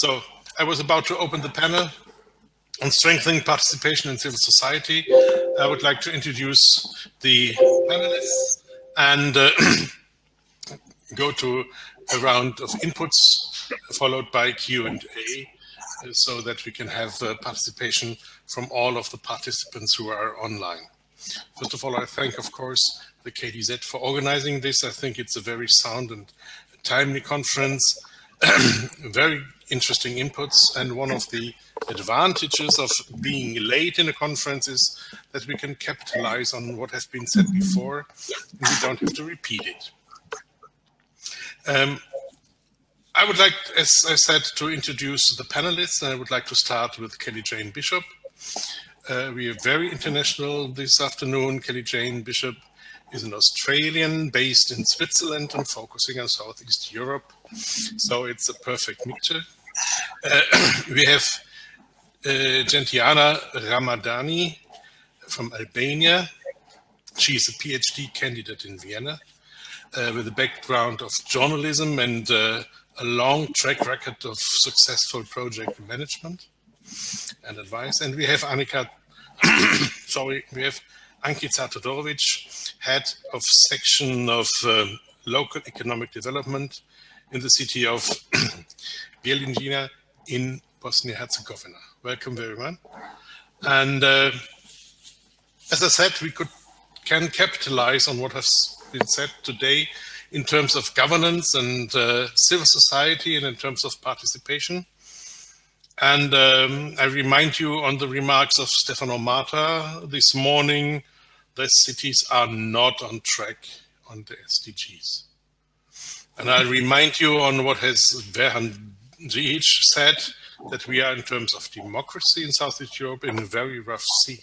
So I was about to open the panel on strengthening participation in civil society. I would like to introduce the panelists and go to a round of inputs followed by Q&A so that we can have participation from all of the participants who are online. First of all, I thank, of course, the KDZ for organizing this. I think it's a very sound and timely conference, very interesting inputs, and one of the advantages of being late in a conference is that we can capitalize on what has been said before, and we don't have to repeat it. I would like, as I said, to introduce the panelists, and I would like to start with Kelly Jane Bishop. We are very international this afternoon. Kelly Jane Bishop is an Australian based in Switzerland and focusing on Southeast Europe. So it's a perfect mixture. We have Gentiana Ramadani from Albania. She is a PhD candidate in Vienna with a background of journalism and a long track record of successful project management and advice. And we have Ankica, we have Ankica Todorović, head of section of local economic development in the city of Bijeljina in Bosnia-Herzegovina. Welcome, everyone. And as I said, we can capitalize on what has been said today in terms of governance and civil society and in terms of participation. And I remind you on the remarks of Stefan this morning, the cities are not on track on the SDGs. And I'll remind you on what has Verhandzic said, that we are in terms of democracy in Southeast Europe in a very rough sea.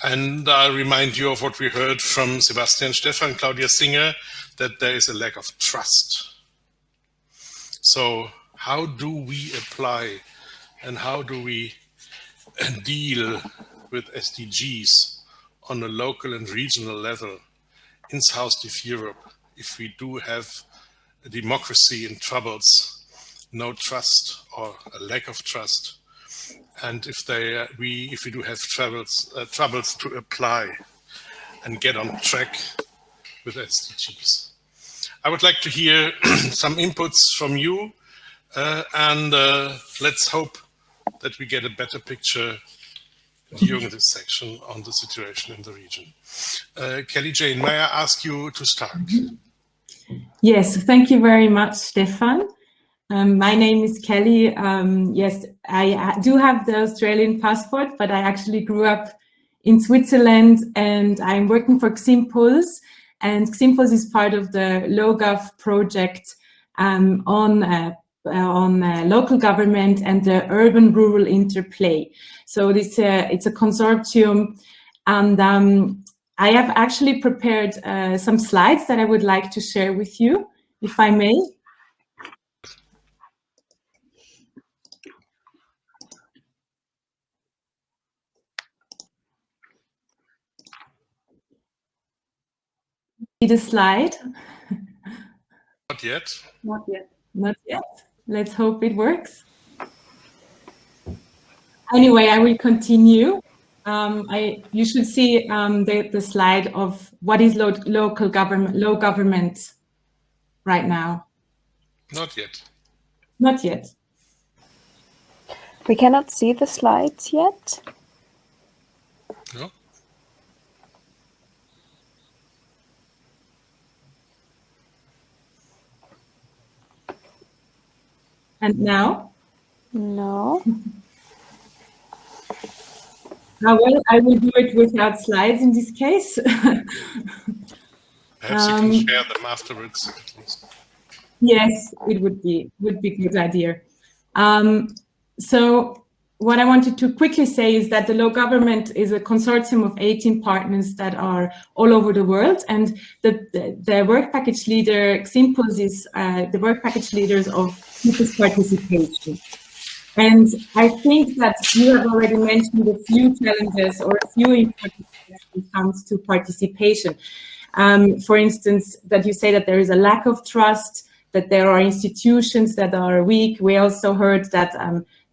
And I'll remind you of what we heard from Sebastian, Stefan, Claudia Singer, that there is a lack of trust. So how do we apply and how do we deal with SDGs on a local and regional level in Southeast Europe if we do have a democracy in troubles, no trust or a lack of trust, and if we do have troubles to apply and get on track with SDGs? I would like to hear some inputs from you, and let's hope that we get a better picture during this section on the situation in the region. Kelly Jane, may I ask you to start? Yes, thank you very much, Stefan. My name is Kelly. Yes, I do have the Australian passport, but I actually grew up in Switzerland and I'm working for Ximpulse. And Ximpulse is part of the LoGov project on local government and the urban-rural interplay. So it's a consortium, and I have actually prepared some slides that I would like to share with you, if I may. See the slide? Not yet. Not yet. Not yet. Let's hope it works. Anyway, I will continue. You should see the slide of what is low government right now. Not yet. Not yet. We cannot see the slides yet. No. And now? No. Well, I will do it without slides in this case. Perhaps you can share them afterwards, at least. Yes, it would be a good idea. So what I wanted to quickly say is that the Low Government is a consortium of 18 partners that are all over the world, and the work package leader, Ximpulse, is the work package leaders of people's participation. And I think that you have already mentioned a few challenges or a few important things when it comes to participation. For instance, that you say that there is a lack of trust, that there are institutions that are weak. We also heard that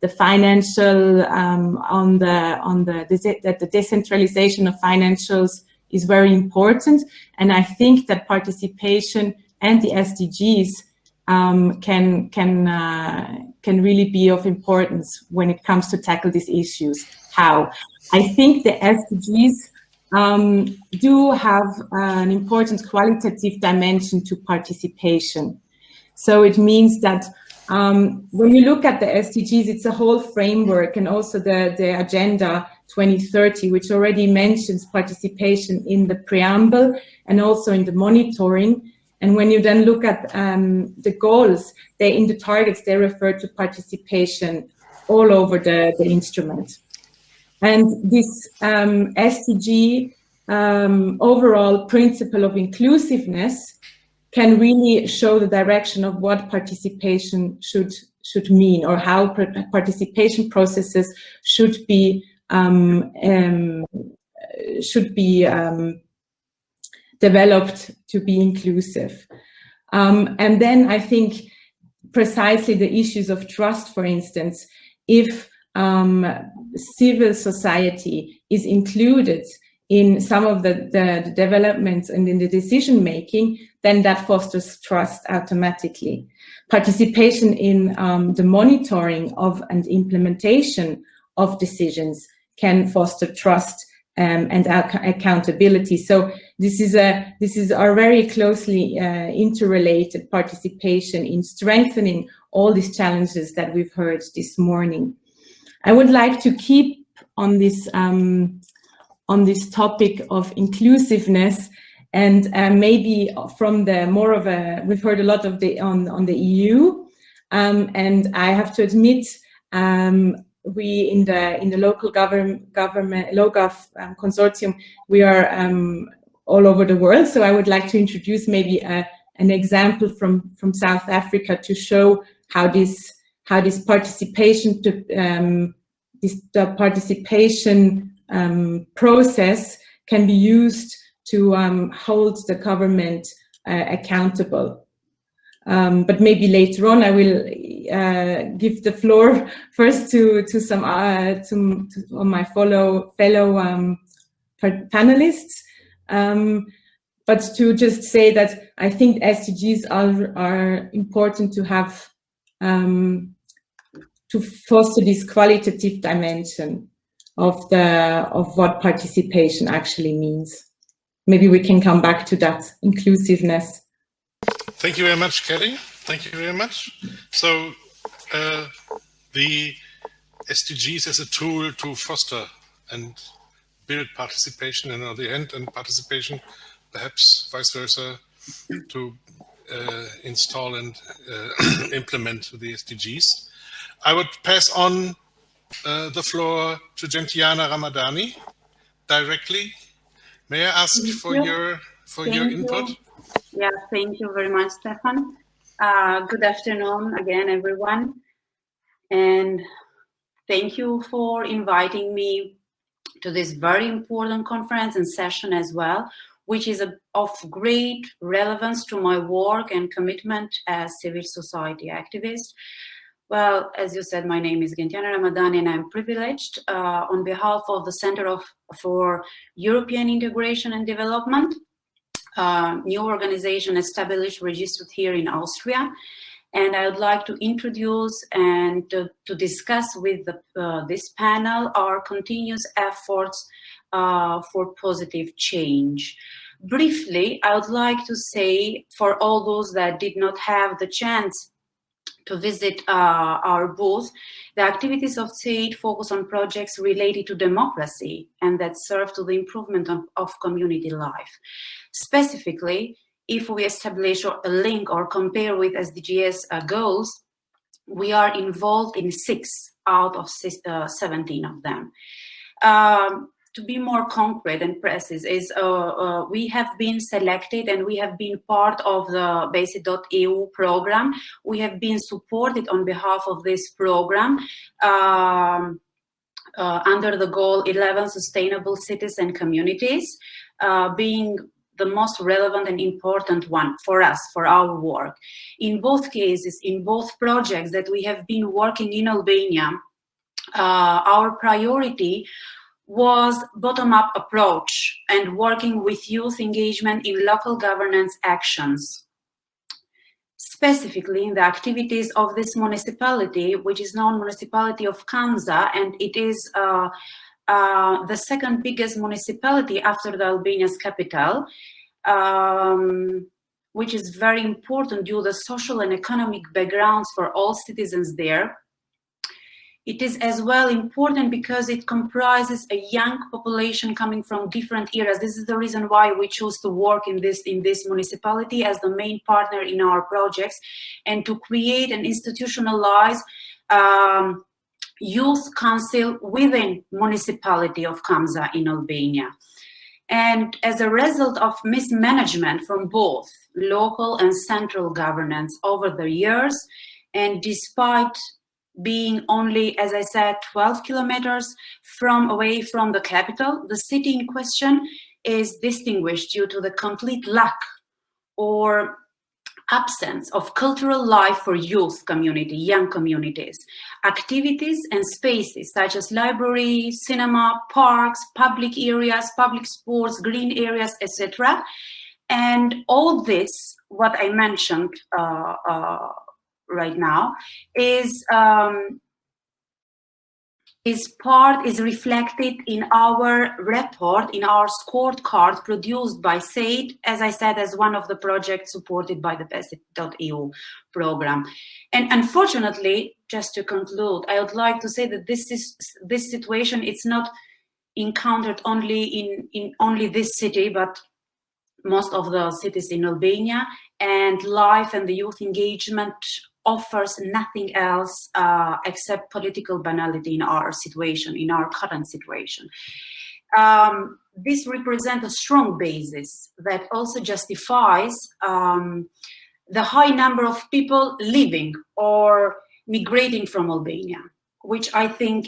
the financial that the decentralization of financials is very important, and I think that participation and the SDGs can really be of importance when it comes to tackle these issues. How? I think the SDGs do have an important qualitative dimension to participation. So it means that when you look at the SDGs, it's a whole framework, and also the Agenda 2030, which already mentions participation in the preamble and also in the monitoring. And when you then look at the goals, in the targets, they refer to participation all over the instrument. And this SDG overall principle of inclusiveness can really show the direction of what participation should mean, or how participation processes should be developed to be inclusive. And then I think precisely the issues of trust, for instance, if civil society is included in some of the developments and in the decision making, then that fosters trust automatically. Participation in the monitoring of and implementation of decisions can foster trust and accountability. So this is our very closely interrelated participation in strengthening all these challenges that we've heard this morning. I would like to keep on this topic of inclusiveness, and maybe from the more of a, we've heard a lot of on the EU, and I have to admit, we in the local government LoGov consortium, we are all over the world. So I would like to introduce maybe an example from South Africa to show how this participation process can be used to hold the government accountable. But maybe later on, I will give the floor first to some my fellow panelists. But to just say that I think SDGs are important to have to foster this qualitative dimension of what participation actually means. Maybe we can come back to that inclusiveness. Thank you very much, Kelly. Thank you very much. So the SDGs as a tool to foster and build participation, and on the end, and participation, perhaps vice versa, to install and implement the SDGs. I would pass on the floor to Gentiana Ramadani directly. May I ask for your input? Yeah, thank you very much, Stefan. Good afternoon again, everyone. And thank you for inviting me to this very important conference and session as well, which is of great relevance to my work and commitment as civil society activist. Well, as you said, my name is Gentiana Ramadani, and I'm privileged on behalf of the Center for European Integration and Development, new organization established, registered here in Austria. And I would like to introduce and to discuss with this panel our continuous efforts for positive change. Briefly, I would like to say, for all those that did not have the chance to visit our booth, the activities of CEID focus on projects related to democracy and that serve to the improvement of community life. Specifically, if we establish a link or compare with SDGs goals, we are involved in 6 out of 17 of them. To be more concrete and precise, we have been selected and we have been part of the BASIC.EU program. We have been supported on behalf of this program under the goal 11 Sustainable Cities and Communities, being the most relevant and important one for us, for our work. In both cases, in both projects that we have been working in Albania, our priority was bottom-up approach and working with youth engagement in local governance actions. Specifically in the activities of this municipality, which is known municipality of Kamza, and it is the second biggest municipality after the Albania's capital, which is very important due to the social and economic backgrounds for all citizens there. It is as well important because it comprises a young population coming from different areas. This is the reason why we chose to work in this municipality as the main partner in our projects, and to create and institutionalize youth council within municipality of Kamza in Albania. And as a result of mismanagement from both local and central governance over the years, and despite being only, as I said, 12 kilometers away from the capital, the city in question is distinguished due to the complete lack or absence of cultural life for youth community, young communities. Activities and spaces such as library, cinema, parks, public areas, public sports, green areas, etc. And all this, what I mentioned right now, is reflected in our report, in our scorecard produced by SAID, as I said, as one of the projects supported by the Participatory program. And unfortunately, just to conclude, I would like to say that this situation, it's not encountered only in only this city, but most of the cities in Albania, and life and the youth engagement offers nothing else except political banality in our situation, in our current situation. This represents a strong basis that also justifies the high number of people leaving or migrating from Albania, which I think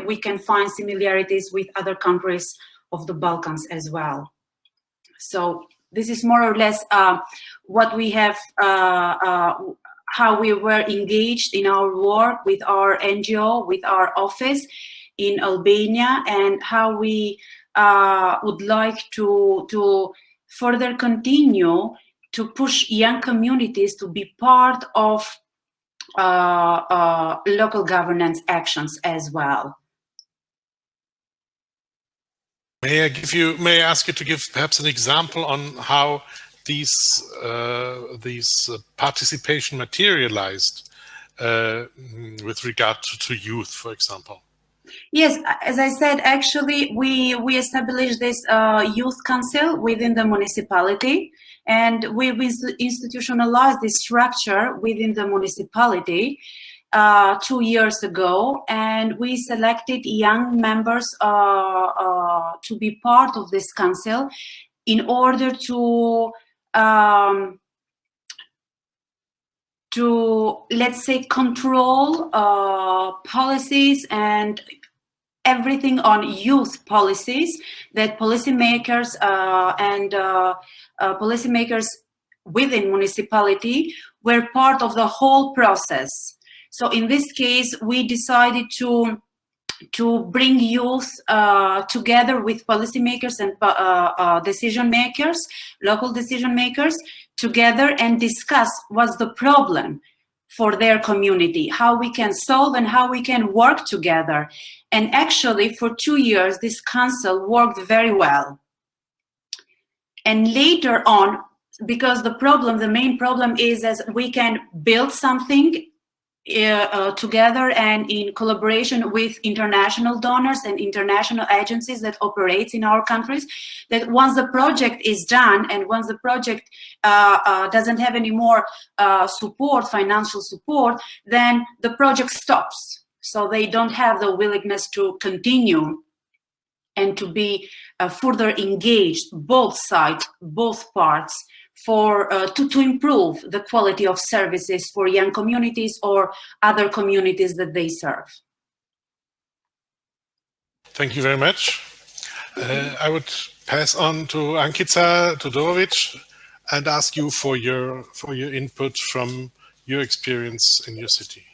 we can find similarities with other countries of the Balkans as well. So this is more or less what we have, how we were engaged in our work with our NGO, with our office in Albania, and how we would like to further continue to push young communities to be part of local governance actions as well. May I ask you to give perhaps an example on how these participation materialized with regard to youth, for example? Yes, as I said, actually, we established this youth council within the municipality, and we institutionalized this structure within the municipality 2 years ago, and we selected young members to be part of this council in order to let's say, control policies and everything on youth policies that policymakers and policymakers within municipality were part of the whole process. So in this case, we decided to bring youth together with policymakers and decision makers, local decision makers, together and discuss what's the problem for their community, how we can solve and how we can work together. And actually, for 2 years, this council worked very well. And later on, because the main problem is as we can build something together and in collaboration with international donors and international agencies that operate in our countries, that once the project is done and once the project doesn't have any more support, financial support, then the project stops. So they don't have the willingness to continue and to be further engaged, both sides, both parts, for to improve the quality of services for young communities or other communities that they serve. Thank you very much. I would pass on to Ankica Todorović and ask you for your input from your experience in your city.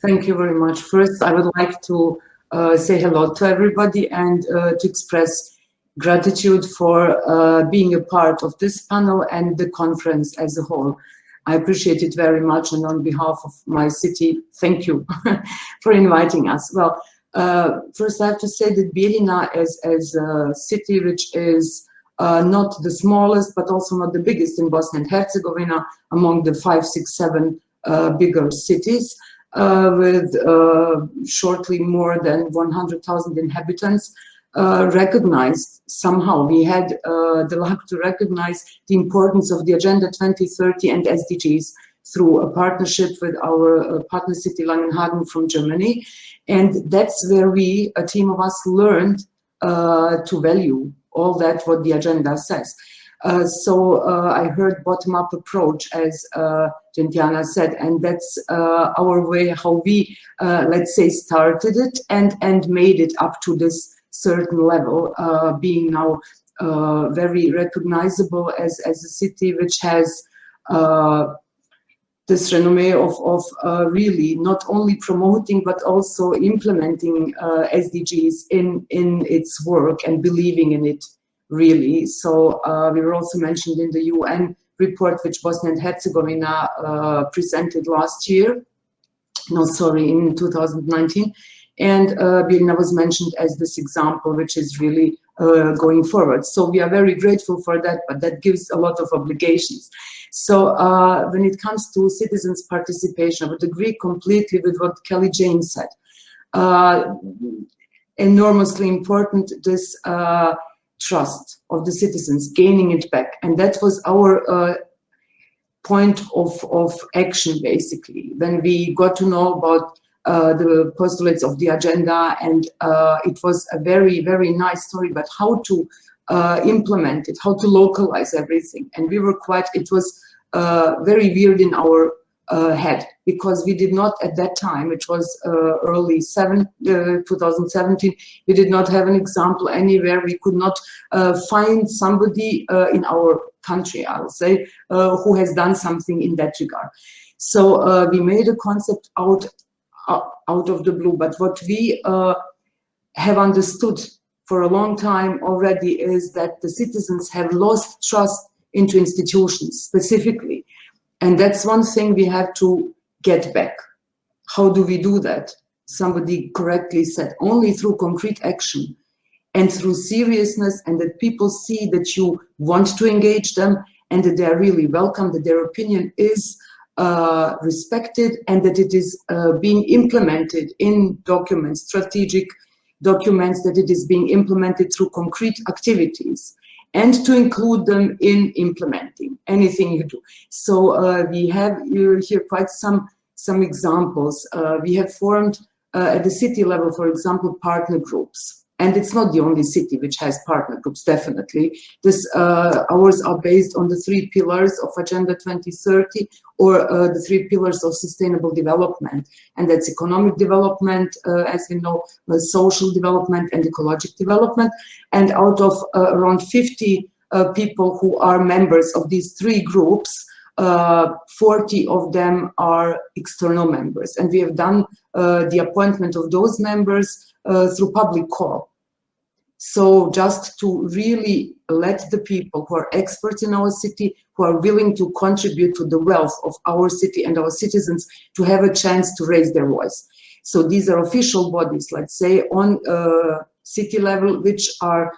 Thank you very much. First, I would like to say hello to everybody and to express gratitude for being a part of this panel and the conference as a whole. I appreciate it very much, and on behalf of my city, thank you for inviting us. Well, first I have to say that Bijeljina as a city which is not the smallest but also not the biggest in Bosnia and Herzegovina, among the 5, 6, 7 bigger cities, with shortly more than 100,000 inhabitants, recognized somehow. We had the luck to recognize the importance of the Agenda 2030 and SDGs through a partnership with our partner city Langenhagen from Germany. And that's where we, a team of us, learned to value all that what the agenda says. So I heard bottom-up approach, as Gentiana said, and that's our way how we, let's say, started it and made it up to this certain level, being now very recognizable as a city which has this renommee of really not only promoting but also implementing SDGs in its work and believing in it really. So we were also mentioned in the UN report which Bosnia and Herzegovina presented last year, no sorry, in 2019. And Bijeljina was mentioned as this example, which is really going forward. So we are very grateful for that, but that gives a lot of obligations. So when it comes to citizens' participation, I would agree completely with what Kelly Jane said. Enormously important, this trust of the citizens, gaining it back. And that was our point of action, basically, when we got to know about the postulates of the agenda, and it was a very, very nice story, but how to implement it, how to localize everything. And we were quite, it was very weird in our head, because we did not at that time, which was early 2017, we did not have an example anywhere. We could not find somebody in our country, I would say, who has done something in that regard. So we made a concept out of the blue, but what we have understood for a long time already is that the citizens have lost trust into institutions specifically, and that's one thing we have to get back. How do we do that? Somebody correctly said, only through concrete action and through seriousness, and that people see that you want to engage them and that they are really welcome, that their opinion is respected, and that it is being implemented in documents, strategic documents, that it is being implemented through concrete activities, and to include them in implementing anything you do. So we have here quite some examples. We have formed at the city level, for example, partner groups. And it's not the only city which has partner groups, definitely. Ours are based on the 3 pillars of Agenda 2030, or the 3 pillars of sustainable development. And that's economic development, as we know, social development and ecological development. And out of around 50 people who are members of these 3 groups, 40 of them are external members. And we have done the appointment of those members through public call. So just to really let the people who are experts in our city, who are willing to contribute to the wealth of our city and our citizens, to have a chance to raise their voice. So these are official bodies, let's say, on city level, which are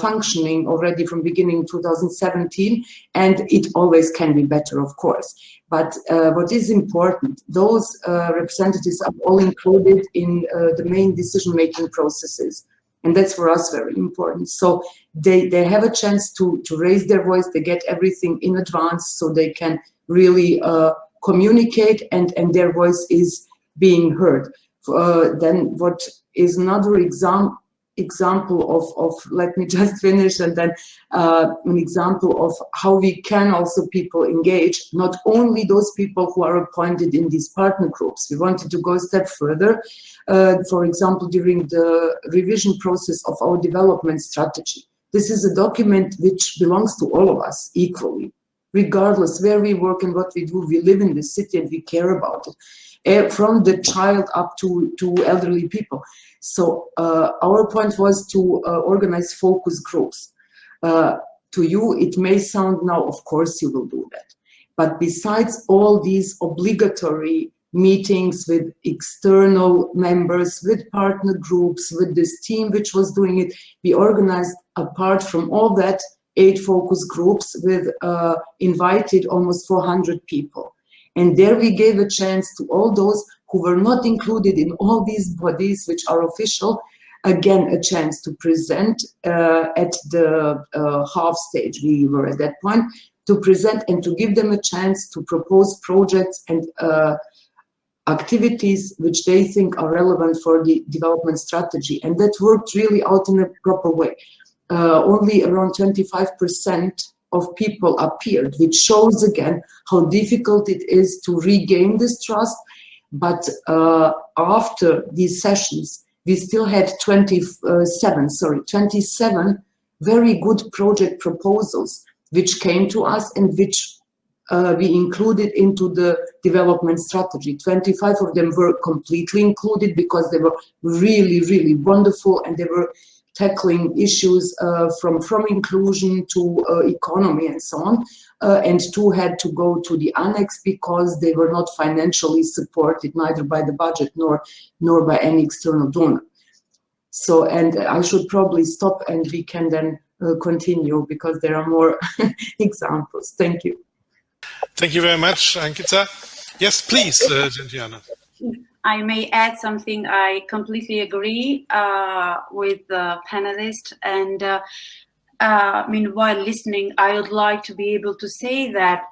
functioning already from beginning 2017, and it always can be better, of course. But what is important, those representatives are all included in the main decision-making processes. And that's for us very important. So they have a chance to raise their voice, they get everything in advance, so they can really communicate, and their voice is being heard. Then what is another example of let me just finish, and then an example of how we can also people engage, not only those people who are appointed in these partner groups. We wanted to go a step further. For example, during the revision process of our development strategy, this is a document which belongs to all of us equally, regardless where we work and what we do. We live in the city and we care about it, from the child up to elderly people. So our point was to organize focus groups. To you, it may sound now, of course you will do that. But besides all these obligatory meetings with external members, with partner groups, with this team which was doing it, we organized, apart from all that, 8 focus groups with invited almost 400 people. And there we gave a chance to all those who were not included in all these bodies which are official, again, a chance to present at the half stage. We were at that point to present and to give them a chance to propose projects and activities which they think are relevant for the development strategy. And that worked really out in a proper way. Only around 25% of people appeared, which shows again how difficult it is to regain this trust. But after these sessions, we still had 27 very good project proposals which came to us and which we included into the development strategy. 25 of them were completely included because they were really, really wonderful, and they were tackling issues from inclusion to economy and so on. And 2 had to go to the annex because they were not financially supported, neither by the budget nor by any external donor. So, and I should probably stop and we can then continue because there are more examples. Thank you. Thank you very much, Ankica. Yes, please, Gentiana. I may add something. I completely agree with the panelists. And meanwhile, listening, I would like to be able to say that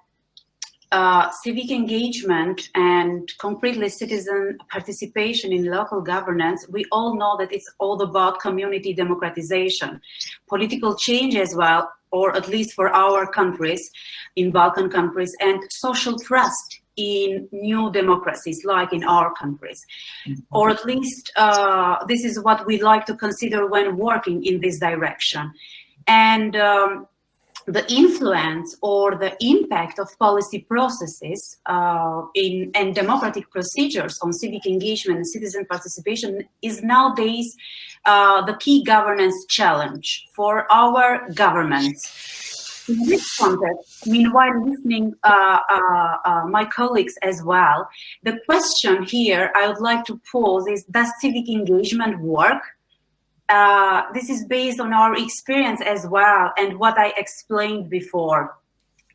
civic engagement and concretely citizen participation in local governance, we all know that it's all about community democratization, political change as well, or at least for our countries, in Balkan countries, and social trust in new democracies like in our countries. Or at least this is what we like to consider when working in this direction. And the influence or the impact of policy processes and democratic procedures on civic engagement and citizen participation is nowadays the key governance challenge for our governments. In this context, meanwhile listening my colleagues as well, the question here I would like to pose is, does civic engagement work? This is based on our experience as well and what I explained before.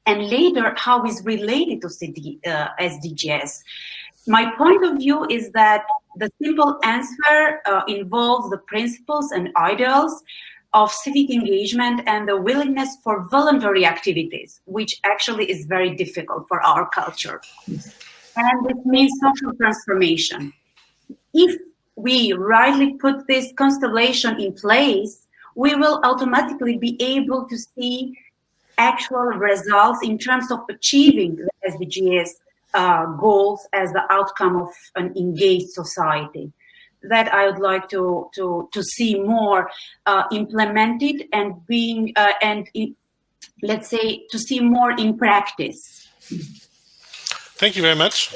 And later, how is related to SDGs. My point of view is that the simple answer involves the principles and ideals of civic engagement and the willingness for voluntary activities, which actually is very difficult for our culture. And it means social transformation. If we rightly put this constellation in place, we will automatically be able to see actual results in terms of achieving the SDGs goals as the outcome of an engaged society. That I would like to see more implemented and being let's say to see more in practice. Thank you very much.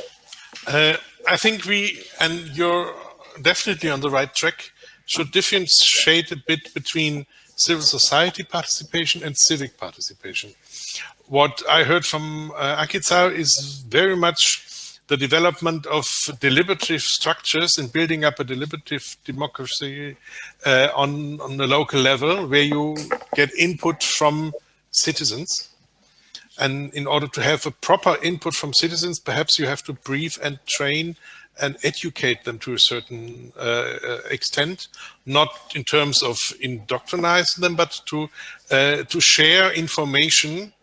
I think you're definitely on the right track, should differentiate a bit between civil society participation and civic participation. What I heard from Ankica is very much the development of deliberative structures and building up a deliberative democracy on the local level, where you get input from citizens. And in order to have a proper input from citizens, perhaps you have to brief and train and educate them to a certain extent, not in terms of indoctrinizing them, but to share information,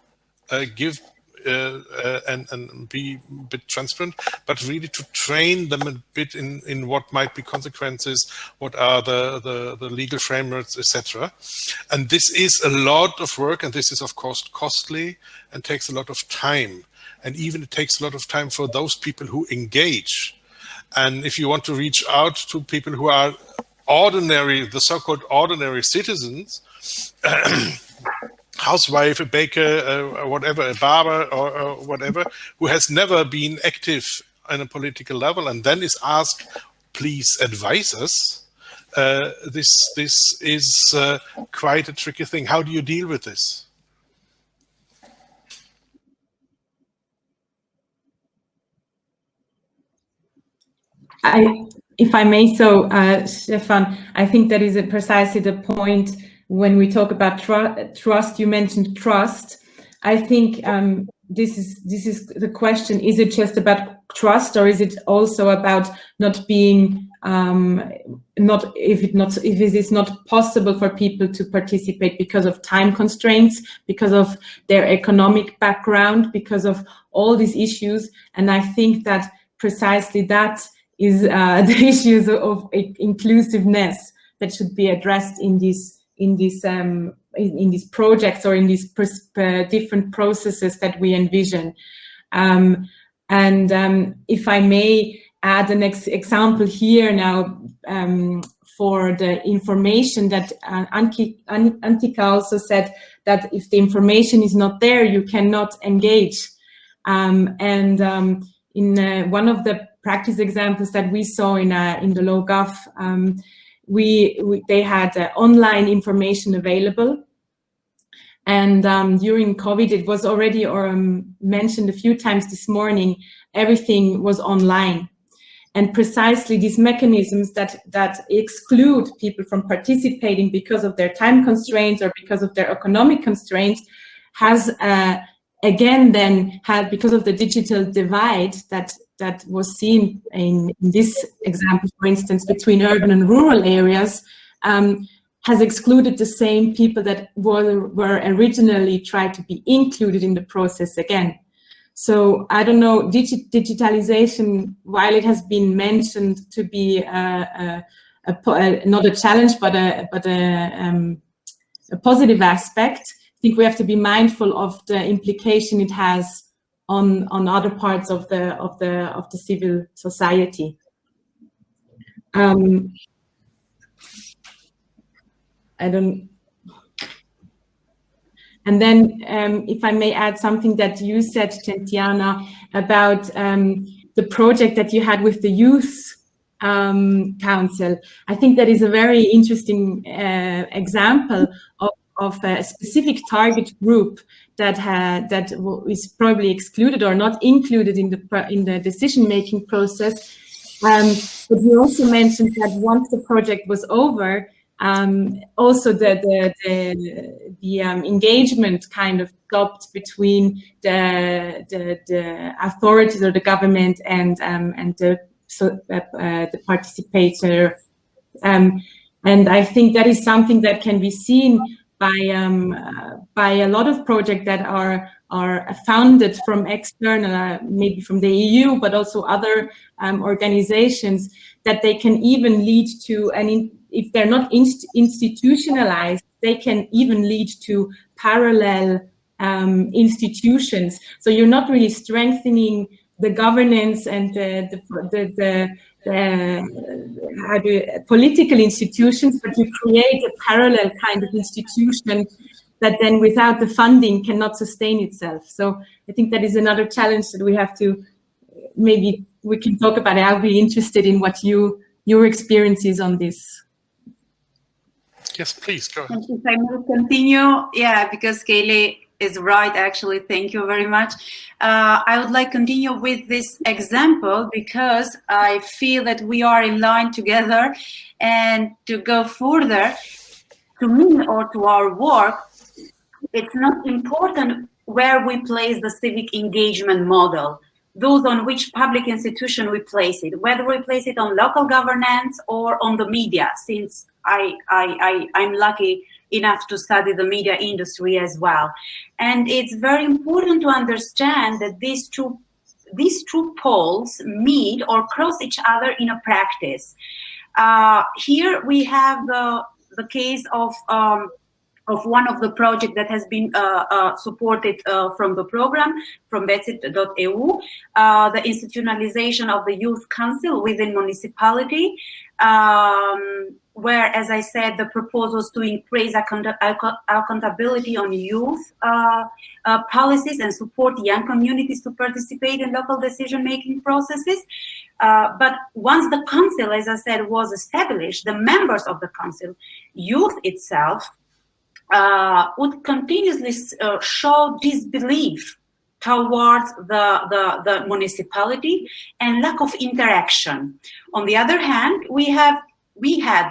give and be a bit transparent, but really to train them a bit in what might be consequences, what are the legal frameworks, etc. And this is a lot of work, and this is of course costly and takes a lot of time. And even it takes a lot of time for those people who engage. And if you want to reach out to people who are the so-called ordinary citizens, housewife, a baker, whatever, a barber or whatever, who has never been active on a political level, and then is asked, please advise us. This is quite a tricky thing. How do you deal with this? If I may, so Stefan, I think that is precisely the point when we talk about trust. You mentioned trust. I think this is the question: is it just about trust, or is it also about not being if it is not possible for people to participate because of time constraints, because of their economic background, because of all these issues? And I think that precisely that is the issues of inclusiveness that should be addressed in these projects or in these different processes that we envision. If I may add an example here now for the information that Ankica also said, that if the information is not there, you cannot engage. In one of the practice examples that we saw in the LoGov, they had online information available, and during COVID, it was already mentioned a few times this morning, everything was online. And precisely these mechanisms that exclude people from participating because of their time constraints or because of their economic constraints has again then had, because of the digital divide that was seen in this example, for instance, between urban and rural areas, has excluded the same people that were originally tried to be included in the process again. So I don't know, digitalization, while it has been mentioned to be not a challenge, but a positive aspect, I think we have to be mindful of the implication it has on other parts of the civil society. And then, if I may add something that you said, Gentiana, about the project that you had with the Youth Council. I think that is a very interesting example of a specific target group that is probably excluded or not included in the decision-making process. But you also mentioned that once the project was over, also the engagement kind of stopped between the authorities or the government and the participator, and I think that is something that can be seen by a lot of projects that are funded from external, maybe from the EU, but also other organizations, that they can even lead to if they're not institutionalized, they can even lead to parallel institutions. So you're not really strengthening the governance and the political institutions, but you create a parallel kind of institution that then without the funding cannot sustain itself. So I think that is another challenge that we have to, maybe we can talk about it. I'll be interested in what your experience is on this. Yes, please, go ahead. If I may continue, yeah, because Kaylee is right, actually, thank you very much. I would like to continue with this example because I feel that we are in line together, and to go further, to me or to our work, it's not important where we place the civic engagement model, those on which public institution we place it, whether we place it on local governance or on the media, since I'm lucky enough to study the media industry as well. And it's very important to understand that these two poles meet or cross each other in a practice. Here we have the case of one of the projects that has been supported from the program, from Becit.eu, the institutionalization of the Youth Council within municipality. where, as I said, the proposals to increase accountability on youth policies and support young communities to participate in local decision-making processes. But once the council, as I said, was established, the members of the council, youth itself, would continuously show disbelief towards the municipality and lack of interaction. On the other hand, we had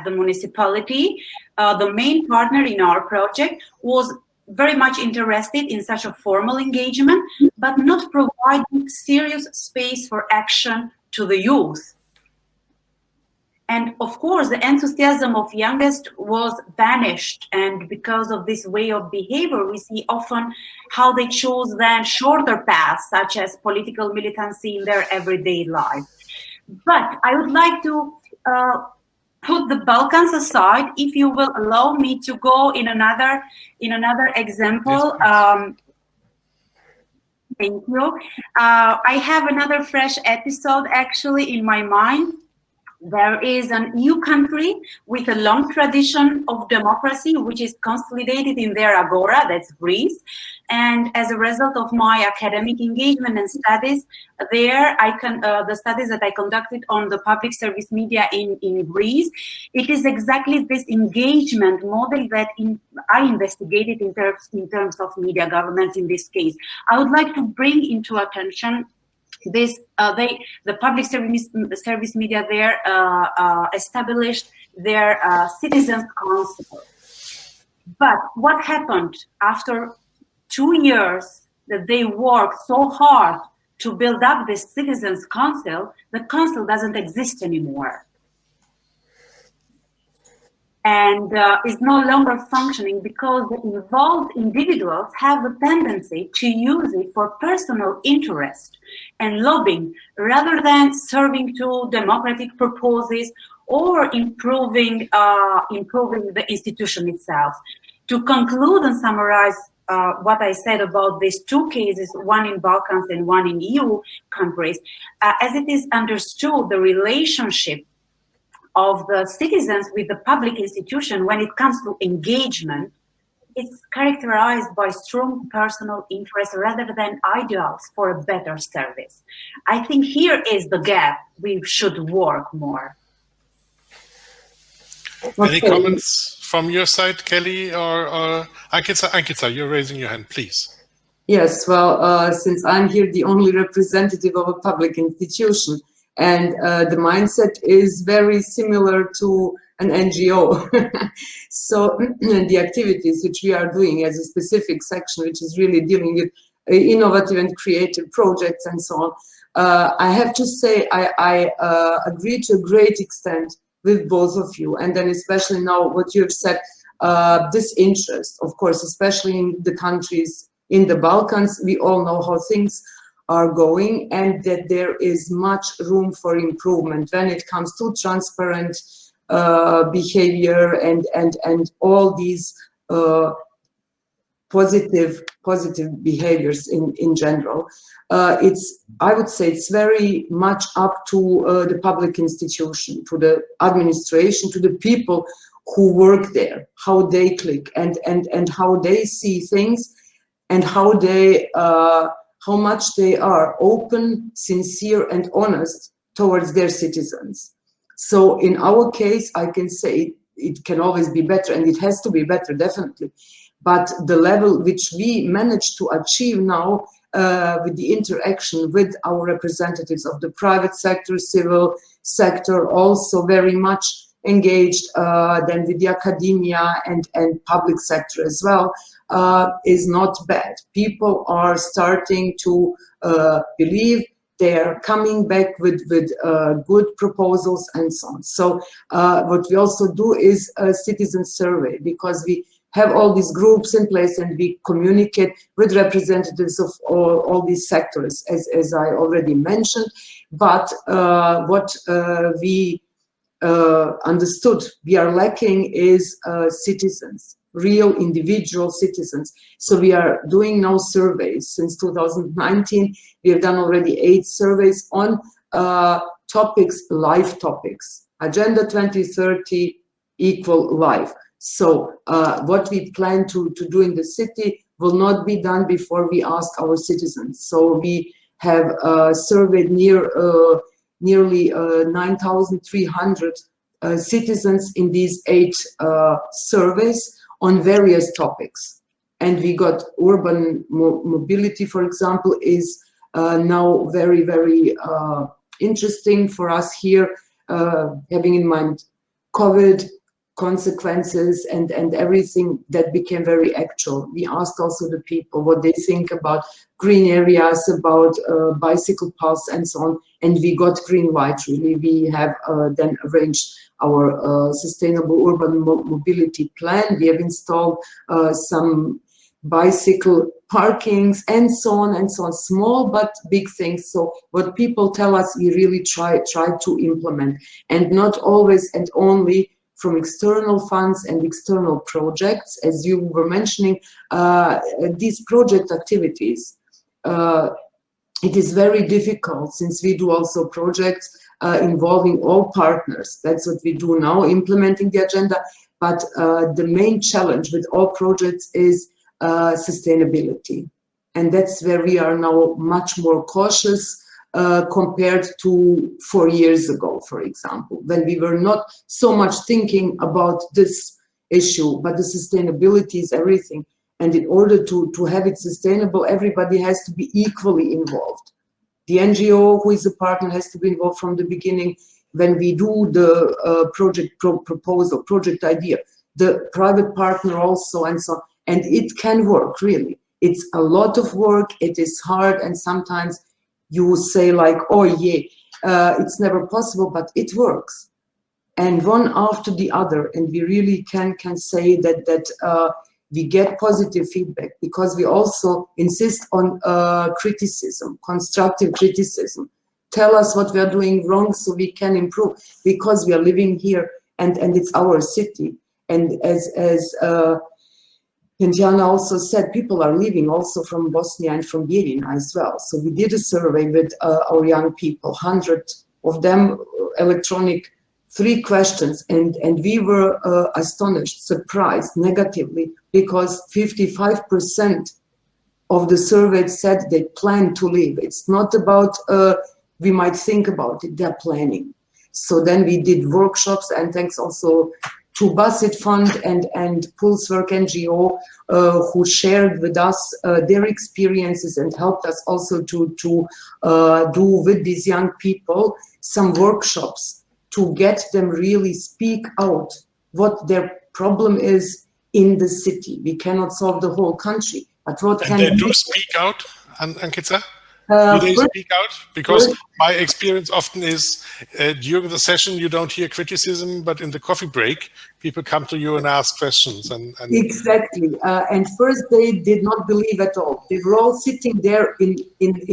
the municipality, the main partner in our project, was very much interested in such a formal engagement, but not providing serious space for action to the youth. And of course, the enthusiasm of youngest was vanished. And because of this way of behavior, we see often how they choose then shorter paths, such as political militancy in their everyday life. But I would like to put the Balkans aside, if you will allow me to go in another example. Thank you. I have another fresh episode actually in my mind. There is an EU country with a long tradition of democracy, which is consolidated in their agora, that's Greece. And as a result of my academic engagement and studies there, the studies that I conducted on the public service media in Greece, it is exactly this engagement model that I investigated in terms of media governance in this case. I would like to bring into attention this, the public service media there established their citizens council. But what happened after 2 years that they worked so hard to build up this citizens council? The council doesn't exist anymore. And is no longer functioning because the involved individuals have a tendency to use it for personal interest and lobbying rather than serving to democratic purposes or improving the institution itself. To conclude and summarize what I said about these two cases, one in Balkans and one in EU countries, as it is understood, the relationship of the citizens with the public institution when it comes to engagement, it's characterized by strong personal interest rather than ideals for a better service. I think here is the gap we should work more. Any comments from your side, Kelly or Ankica? Ankica, you're raising your hand, please. Yes, well, since I'm here the only representative of a public institution, and the mindset is very similar to an NGO. So the activities which we are doing as a specific section, which is really dealing with innovative and creative projects and so on, I have to say I agree to a great extent with both of you. And then especially now what you have said, this interest, of course, especially in the countries in the Balkans, we all know how things are going and that there is much room for improvement when it comes to transparent behavior and all these positive behaviors in general. I would say it's very much up to the public institution, to the administration, to the people who work there, how they click and how they see things and how they how much they are open, sincere, and honest towards their citizens. So in our case, I can say it can always be better, and it has to be better, definitely. But the level which we managed to achieve now with the interaction with our representatives of the private sector, civil sector, also very much engaged, then with the academia and public sector as well, is not bad. People are starting to believe, they're coming back with good proposals and so on. So what we also do is a citizen survey, because we have all these groups in place and we communicate with representatives of all these sectors, as I already mentioned. But what we understood we are lacking is citizens, real individual citizens. So we are doing now surveys. Since 2019, we have done already 8 surveys on topics, live topics, Agenda 2030, equal life. So what we plan to do in the city will not be done before we ask our citizens. So we have surveyed nearly 9,300 citizens in these 8 surveys on various topics. And we got urban mobility, for example, is now very, very interesting for us here, having in mind COVID consequences and everything that became very actual. We asked also the people what they think about green areas, about bicycle paths and so on, and we got green light. Really, we have then arranged our sustainable urban mobility plan. We have installed some bicycle parkings and so on, small but big things. So what people tell us, we really try to implement, and not always and only from external funds and external projects. As you were mentioning, these project activities, it is very difficult, since we do also projects involving all partners. That's what we do now, implementing the agenda. But the main challenge with all projects is sustainability. And that's where we are now much more cautious compared to 4 years ago, for example, when we were not so much thinking about this issue, but the sustainability is everything. And in order to have it sustainable, everybody has to be equally involved. The NGO, who is a partner, has to be involved from the beginning. When we do the project proposal, project idea, the private partner also, and so on. And it can work, really. It's a lot of work, it is hard, and sometimes you say like, oh yeah, it's never possible, but it works. And one after the other, and we really can say that we get positive feedback, because we also insist on criticism, constructive criticism. Tell us what we are doing wrong so we can improve, because we are living here and it's our city. And as Gentiana also said, people are leaving also from Bosnia and from Bijeljina as well. So we did a survey with our young people, 100 of them, electronic, 3 questions, and we were astonished, surprised negatively, because 55% of the surveyed said they plan to leave. It's not about we might think about it, they're planning. So then we did workshops, and thanks also to Basit Fund and Pulsework NGO, who shared with us their experiences and helped us also to do with these young people some workshops to get them really speak out what their problem is in the city. We cannot solve the whole country, but what can they do speak out, Ankica? Do they speak out? Because my experience often is during the session you don't hear criticism, but in the coffee break people come to you and ask questions. And Exactly. And first they did not believe at all. They were all sitting there in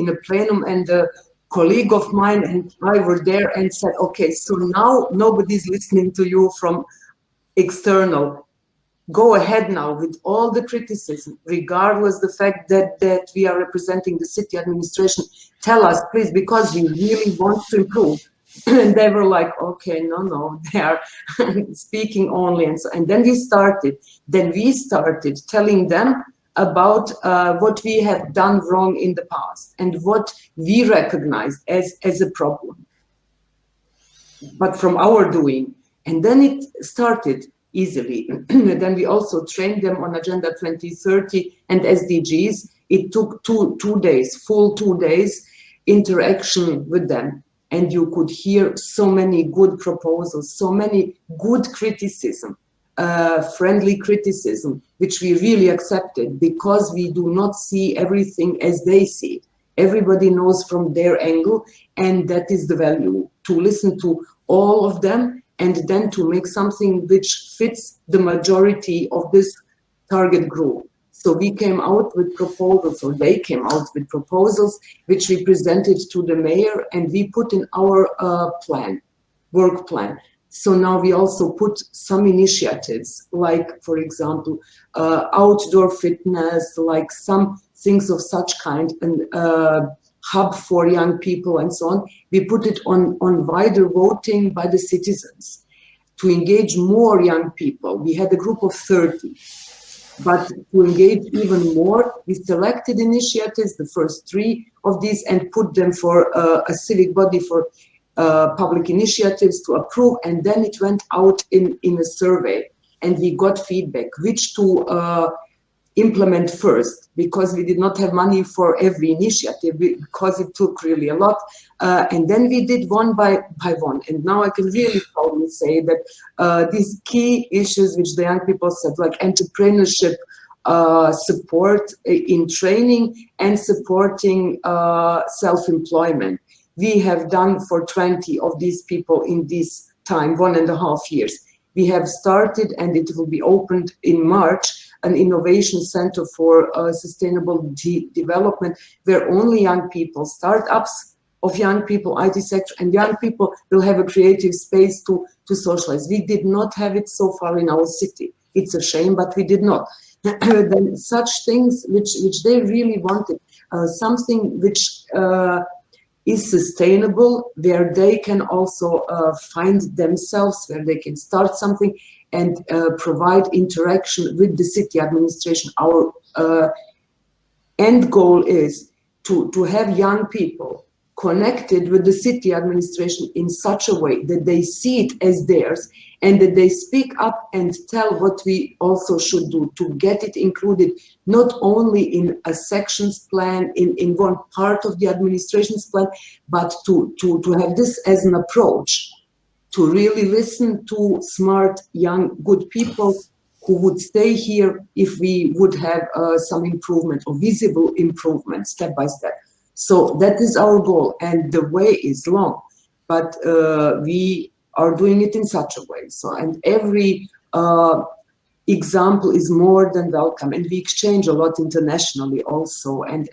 a plenum, and a colleague of mine and I were there and said, okay, so now nobody's listening to you from external. Go ahead now with all the criticism, regardless the fact that we are representing the city administration. Tell us, please, because we really want to improve. And they were like, okay, no, they are speaking only. And then we started. Telling them about what we have done wrong in the past and what we recognize as a problem, but from our doing. And then it started easily. Then we also trained them on Agenda 2030 and SDGs. It took two days, full 2 days interaction with them. And you could hear so many good proposals, so many good criticism, friendly criticism, which we really accepted, because we do not see everything as they see it. Everybody knows from their angle, and that is the value, to listen to all of them and then to make something which fits the majority of this target group. So we came out with proposals, or they came out with proposals, which we presented to the mayor, and we put in our work plan. So now we also put some initiatives, like, for example, outdoor fitness, like some things of such kind, and hub for young people and so on. We put it on wider voting by the citizens to engage more young people. We had a group of 30. But to engage even more, we selected initiatives, the first 3 of these, and put them for a civic body for public initiatives to approve. And then it went out in a survey, and we got feedback which to implement first, because we did not have money for every initiative, because it took really a lot. And then we did one by one. And now I can really proudly say that these key issues which the young people said, like entrepreneurship, support in training, and supporting self-employment, we have done for 20 of these people in this time, 1.5 years. We have started, and it will be opened in March, an innovation center for sustainable development, where only young people, startups of young people, IT sector, and young people will have a creative space to socialize. We did not have it so far in our city. It's a shame, but we did not. Then such things which they really wanted, something which is sustainable, where they can also find themselves, where they can start something and provide interaction with the city administration. Our end goal is to have young people connected with the city administration in such a way that they see it as theirs, and that they speak up and tell what we also should do to get it included, not only in a sections plan, in one part of the administration's plan, but to have this as an approach, to really listen to smart, young, good people who would stay here if we would have some improvement or visible improvement step by step. So that is our goal, and the way is long, but we are doing it in such a way. So, and every example is more than welcome, and we exchange a lot internationally also, and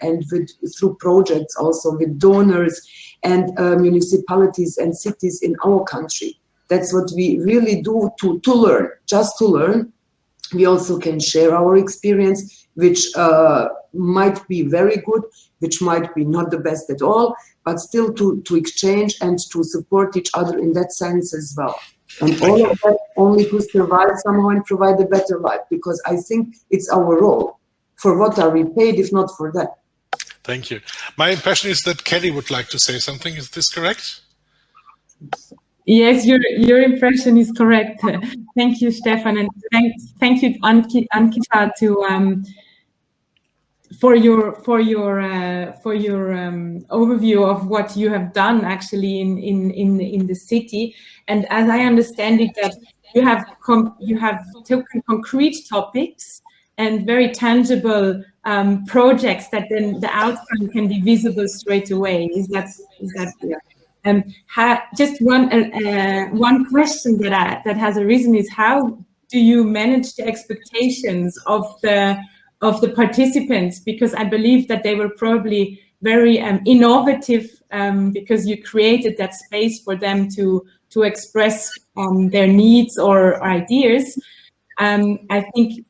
through projects also with donors and municipalities and cities in our country. That's what we really do to learn, just to learn. We also can share our experience, which might be very good, which might be not the best at all, but still to exchange and to support each other in that sense as well. And all of that only to survive somehow and provide a better life, because I think it's our role. For what are we paid if not for that? Thank you. My impression is that Kelly would like to say something. Is this correct? Yes, your impression is correct. Thank you, Stefan, and thank you, Ankica, for your overview of what you have done actually in the city. And as I understand it, that you have taken concrete topics and very tangible projects that then the outcome can be visible straight away. Is that? Just one question that has arisen is, how do you manage the expectations of the participants? Because I believe that they were probably very innovative, because you created that space for them to express their needs or ideas. I think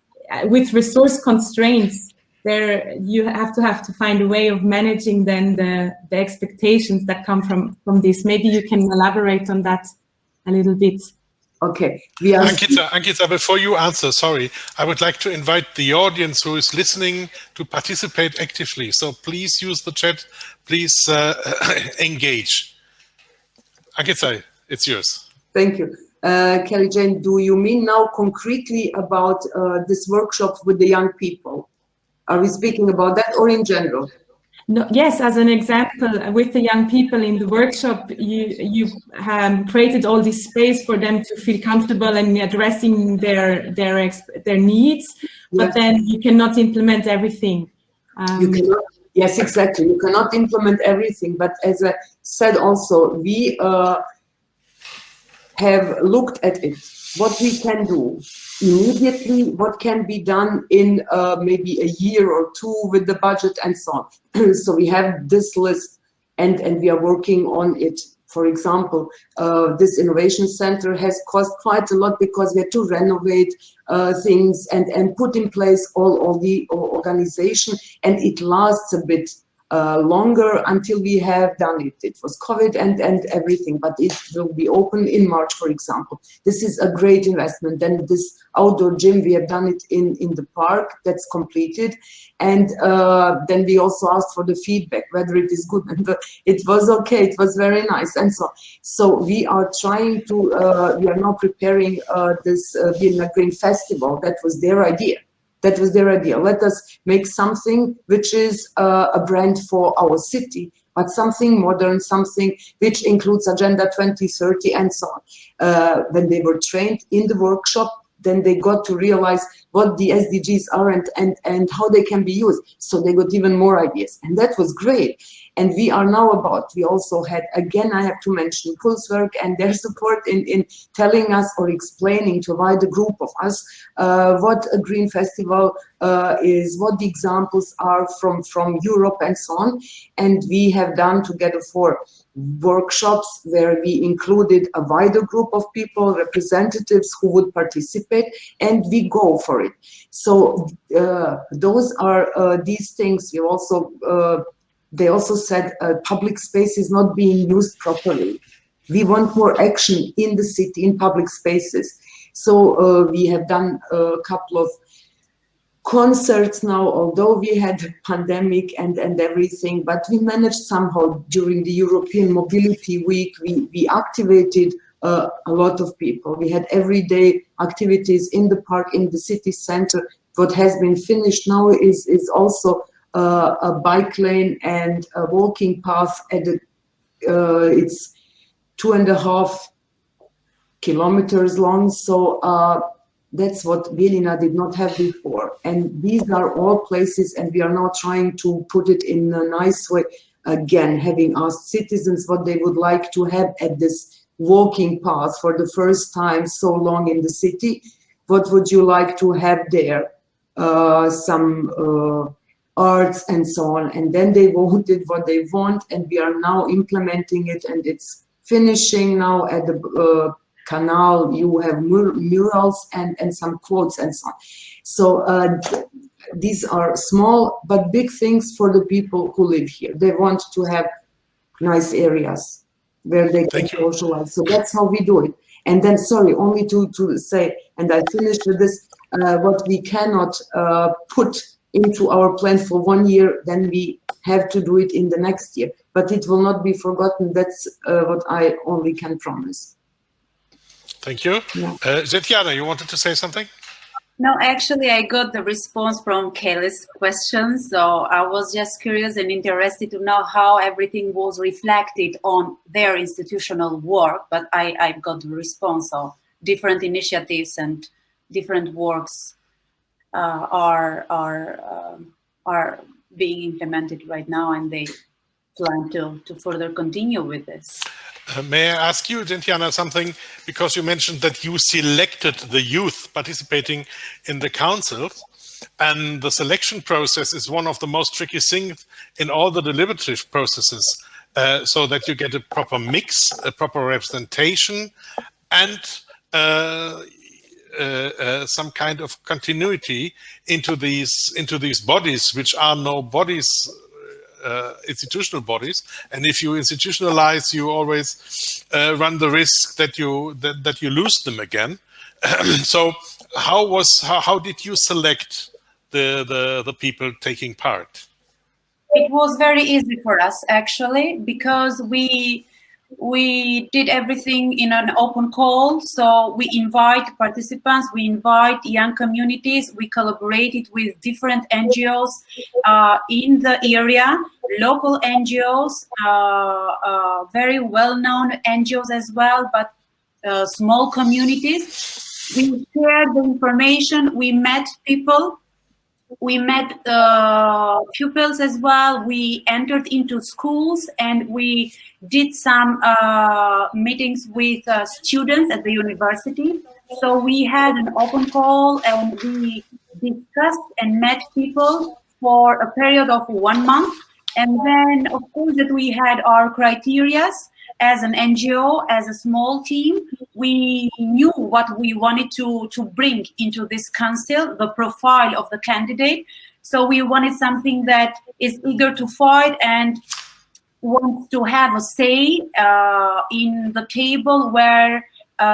with resource constraints, you have to find a way of managing then the expectations that come from this. Maybe you can elaborate on that a little bit. Okay. Ankica, before you answer, sorry, I would like to invite the audience who is listening to participate actively. So please use the chat, please engage. Ankica, it's yours. Thank you. Kelly Jane, do you mean now concretely about this workshop with the young people? Are we speaking about that, or in general? No, yes, as an example, with the young people in the workshop, you created all this space for them to feel comfortable in addressing their needs, but then you cannot implement everything. You cannot, yes, exactly. You cannot implement everything, but as I said also, we have looked at it, what we can do immediately, what can be done in maybe a year or two with the budget and so on. So we have this list, and we are working on it. For example, this innovation center has cost quite a lot because we had to renovate things and put in place all the organization, and it lasts a bit longer until we have done it. It was COVID and everything, but it will be open in March, for example. This is a great investment. Then this outdoor gym, we have done it in the park, that's completed. And then we also asked for the feedback, whether it is good. And it was okay, it was very nice. And so we are trying to, we are now preparing this Bijeljina Green Festival. That was their idea. That was their idea. Let us make something which is a brand for our city, but something modern, something which includes Agenda 2030 and so on. When they were trained in the workshop, then they got to realize what the SDGs are and how they can be used. So they got even more ideas, and that was great. And we are now we also had, again, I have to mention Pulsework and their support in telling us or explaining to a wider group of us what a green festival is, what the examples are from Europe and so on. And we have done together 4 workshops where we included a wider group of people, representatives who would participate, and we go for it. So those are these things. We also they also said public space is not being used properly. We want more action in the city, in public spaces. So we have done a couple of concerts now, although we had a pandemic and everything, but we managed somehow during the European Mobility Week, we activated a lot of people. We had everyday activities in the park, in the city center. What has been finished now is also a bike lane and a walking path at it's 2.5 kilometers long. So that's what Bijeljina did not have before. And these are all places, and we are now trying to put it in a nice way. Again, having asked citizens what they would like to have at this walking path for the first time so long in the city. What would you like to have there? Some arts and so on. And then they voted what they want, and we are now implementing it, and it's finishing now at the canal. You have murals and some quotes and so on. So these are small but big things for the people who live here. They want to have nice areas where they can socialize. So that's how we do it. And then, sorry, only to say, and I finished with this, what we cannot put into our plan for 1 year, then we have to do it in the next year. But it will not be forgotten. That's what I only can promise. Thank you. Yeah. Gentiana, you wanted to say something? No, actually, I got the response from Kelly's question. So I was just curious and interested to know how everything was reflected on their institutional work. But I got the response of different initiatives and different works are being implemented right now, and they plan to further continue with this. May I ask you, Gentiana, something? Because you mentioned that you selected the youth participating in the council, and the selection process is one of the most tricky things in all the deliberative processes, so that you get a proper mix, a proper representation, and some kind of continuity into these bodies, which are no bodies. Institutional bodies, and if you institutionalize, you always run the risk that you lose them again. So how did you select the people taking part? It was very easy for us, actually, because we did everything in an open call. So we invite participants, we invite young communities, we collaborated with different NGOs in the area, local NGOs, very well-known NGOs as well, but small communities. We shared the information, we met people, we met pupils as well. We entered into schools, and we did some meetings with students at the university. So we had an open call, and we discussed and met people for a period of 1 month. And then, of course, that we had our criteria as an NGO, as a small team. We knew what we wanted to bring into this council, the profile of the candidate. So we wanted something that is eager to fight and wants to have a say in the table where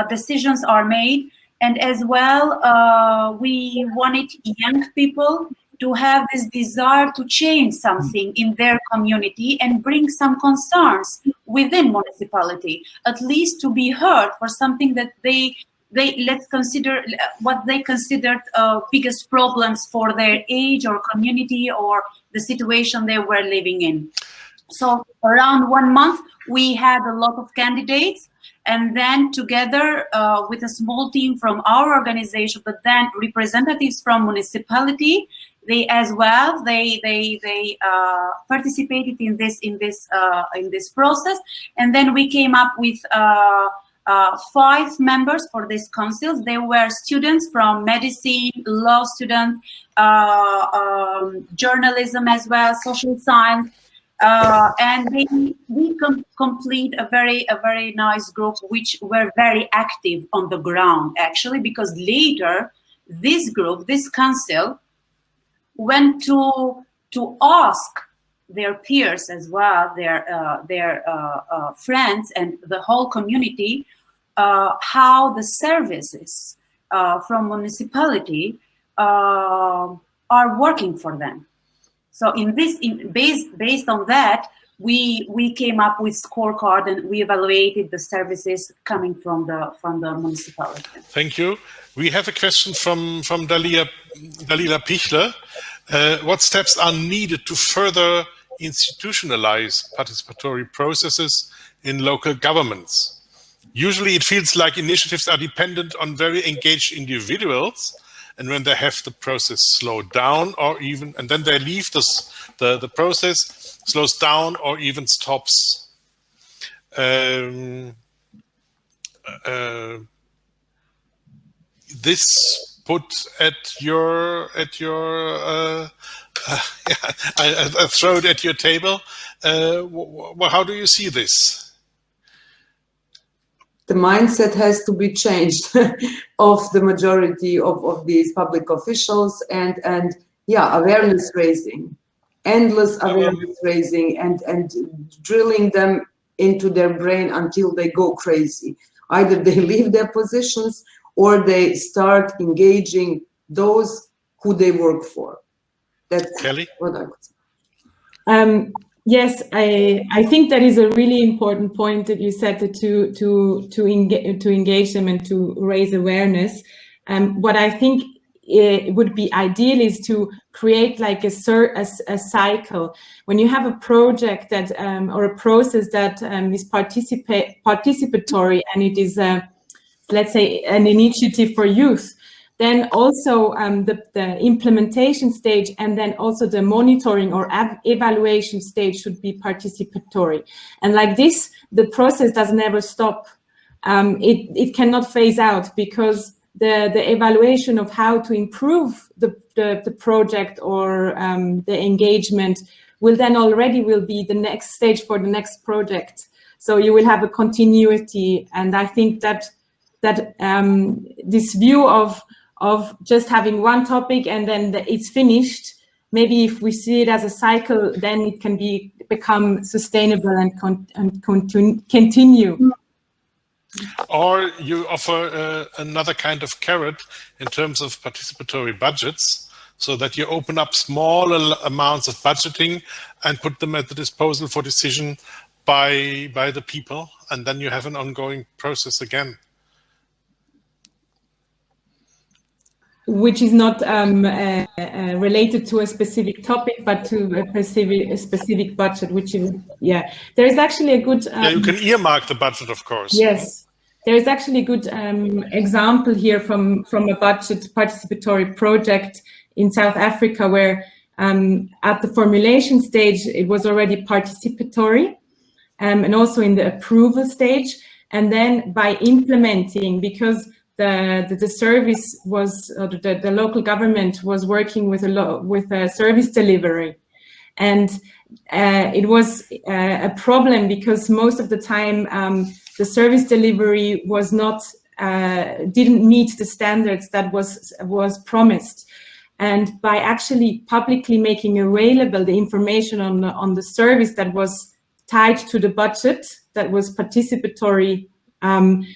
decisions are made. And as well, we wanted young people to have this desire to change something in their community and bring some concerns within municipality, at least to be heard for something that they let's consider what they considered biggest problems for their age or community or the situation they were living in. So around 1 month, we had a lot of candidates, and then together with a small team from our organization, but then representatives from municipality, they as well participated in this process, and then we came up with 5 members for this council. They were students from medicine, law students, journalism as well, social science. And we complete a very nice group, which were very active on the ground, actually, because later this group, this council, went to ask their peers as well, their friends and the whole community, how the services from municipality are working for them. So based on that, we came up with scorecard and we evaluated the services coming from the municipality. Thank you. We have a question from Dalila Pichler. What steps are needed to further institutionalize participatory processes in local governments? Usually it feels like initiatives are dependent on very engaged individuals, and when they have the process slow down or even, and then they leave the process slows down or even stops. This put at your I throw it at your table. How do you see this? The mindset has to be changed of the majority of these public officials, and yeah, awareness raising, endless awareness raising, and drilling them into their brain until they go crazy. Either they leave their positions or they start engaging those who they work for. That's Kelly? what I would say. Yes, I think that is a really important point that you said, to engage them and to raise awareness. What I think it would be ideal is to create like a cycle. When you have a project that or a process that is participatory, and it is let's say an initiative for youth, then also the implementation stage and then also the monitoring or evaluation stage should be participatory. And like this, the process does never stop. It cannot phase out, because the evaluation of how to improve the project or the engagement will be the next stage for the next project. So you will have a continuity, and I think that this view of just having one topic and then it's finished, maybe if we see it as a cycle, then it can become sustainable and continue. Or you offer another kind of carrot in terms of participatory budgets, so that you open up small amounts of budgeting and put them at the disposal for decision by the people, and then you have an ongoing process again. Which is not related to a specific topic, but to a specific budget, which is, yeah. There is actually a good... yeah, you can earmark the budget, of course. Yes. There is actually a good example here from a budget participatory project in South Africa, where at the formulation stage, it was already participatory, and also in the approval stage. And then by implementing, because the service was, the local government was working with a service delivery, and it was a problem because most of the time the service delivery was not didn't meet the standards that was promised, And by actually publicly making available the information on the service that was tied to the budget, that was participatory, then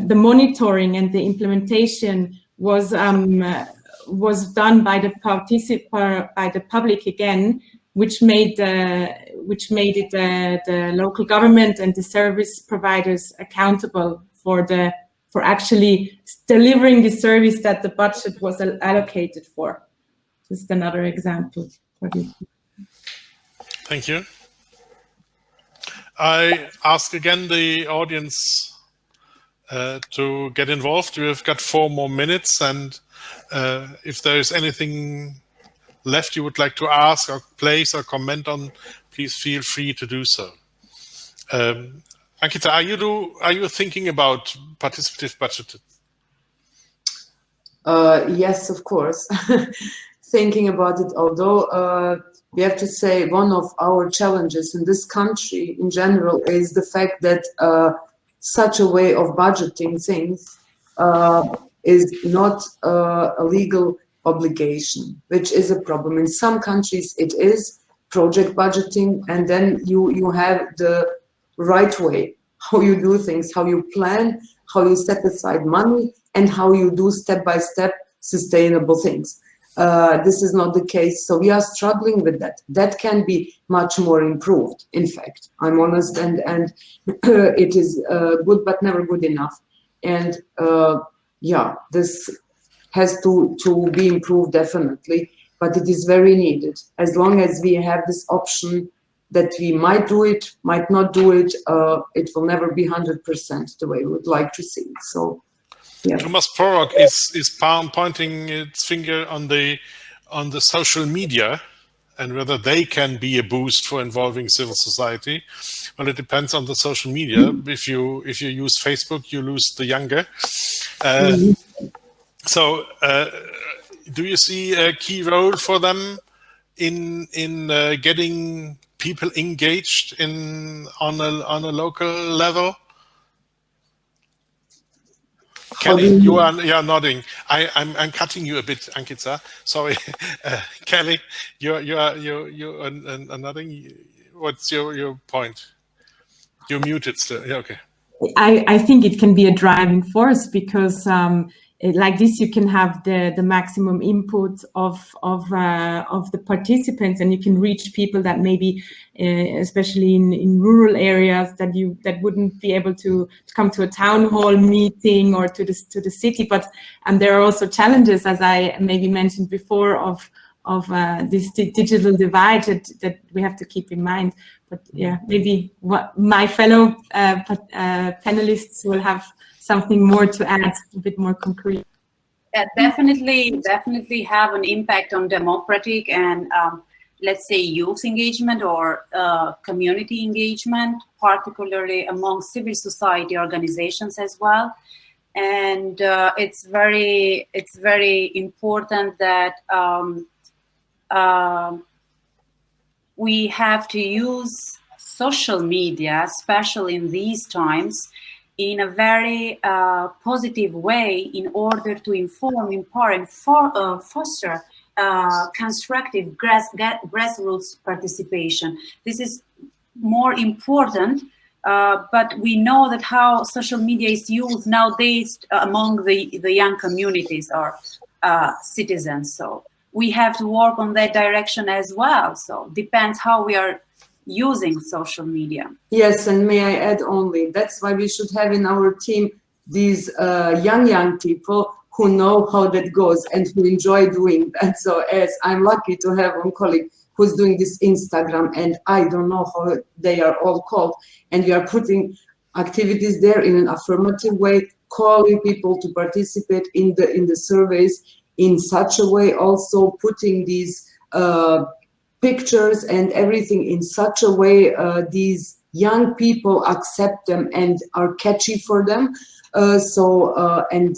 the monitoring and the implementation was done by the public again, which made it the local government and the service providers accountable for actually delivering the service that the budget was allocated for. Just another example for this. Thank you. I ask again the audience to get involved. We've got 4 more minutes, and if there is anything left you would like to ask or place or comment on, please feel free to do so. Ankica, are you thinking about participative budgeting? Yes, of course. Thinking about it, although we have to say one of our challenges in this country in general is the fact that such a way of budgeting things is not a legal obligation, which is a problem. In some countries it is project budgeting, and then you have the right way, how you do things, how you plan, how you set aside money, and how you do step-by-step sustainable things. This is not the case, so we are struggling with that. That can be much more improved, in fact. I'm honest, and it is good, but never good enough. And yeah, this has to be improved definitely, but it is very needed. As long as we have this option that we might do it, might not do it, it will never be 100% the way we would like to see it. So, yeah. Thomas Prorok is pointing its finger on the social media and whether they can be a boost for involving civil society. Well, it depends on the social media. If you use Facebook, you lose the younger. So, do you see a key role for them in getting people engaged on a local level? Kelly, you are nodding. I'm cutting you a bit, Ankica. Sorry, Kelly, you're nodding. What's your point? You're muted still. Yeah, okay. I think it can be a driving force because like this, you can have the maximum input of the participants, and you can reach people that maybe, especially in rural areas, that wouldn't be able to come to a town hall meeting or to the city. But there are also challenges, as I maybe mentioned before, of this digital divide that we have to keep in mind. But yeah, maybe what my fellow panelists will have something more to add, a bit more concrete. Yeah, definitely have an impact on democratic and let's say youth engagement or community engagement, particularly among civil society organizations as well. And it's very important that we have to use social media, especially in these times, in a very positive way in order to inform, empower, and foster constructive grassroots participation. This is more important, but we know that how social media is used nowadays among the young communities or citizens. So we have to work on that direction as well. So depends how we are using social media. Yes, and may I add only, that's why we should have in our team these young people who know how that goes and who enjoy doing that. So as I'm lucky to have one colleague who's doing this Instagram, and I don't know how they are all called, and we are putting activities there in an affirmative way, calling people to participate in the surveys in such a way, also putting these pictures and everything in such a way these young people accept them and are catchy for them. And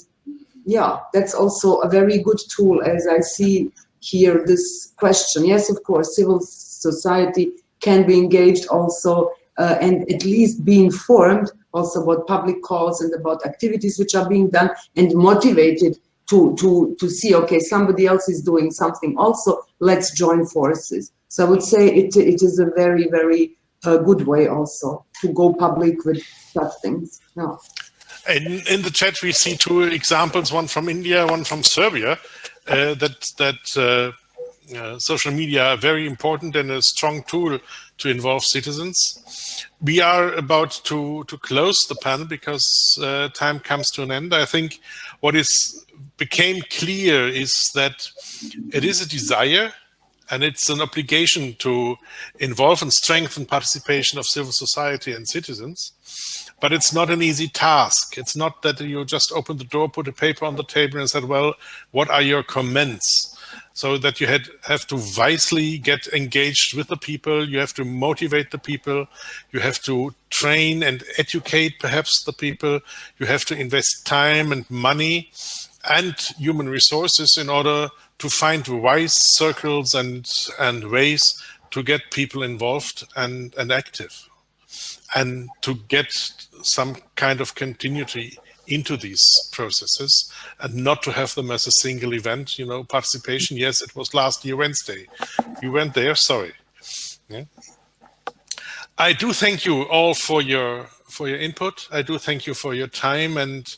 yeah, that's also a very good tool, as I see here this question. Yes, of course, civil society can be engaged also and at least be informed also about public calls and about activities which are being done, and motivated to see, okay, somebody else is doing something also, let's join forces. So I would say it is a very, very good way also to go public with such things. Yeah. In the chat, we see two examples, one from India, one from Serbia, that social media are very important and a strong tool to involve citizens. We are about to close the panel because time comes to an end. I think what became clear is that it is a desire and it's an obligation to involve and strengthen participation of civil society and citizens. But it's not an easy task. It's not that you just open the door, put a paper on the table and said, well, what are your comments? So that you have to wisely get engaged with the people. You have to motivate the people. You have to train and educate perhaps the people. You have to invest time and money and human resources in order to find wise circles and ways to get people involved and active, and to get some kind of continuity into these processes and not to have them as a single event. You know, participation, yes, it was last year Wednesday. You went there, sorry. Yeah. I do thank you all for your input. I do thank you for your time and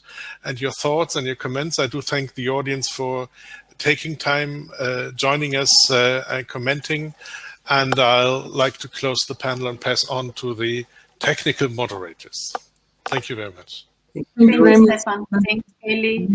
your thoughts and your comments. I do thank the audience for taking time, joining us and commenting. And I'll like to close the panel and pass on to the technical moderators. Thank you very much. Thank you very much. Stefan. Thanks, Kelly.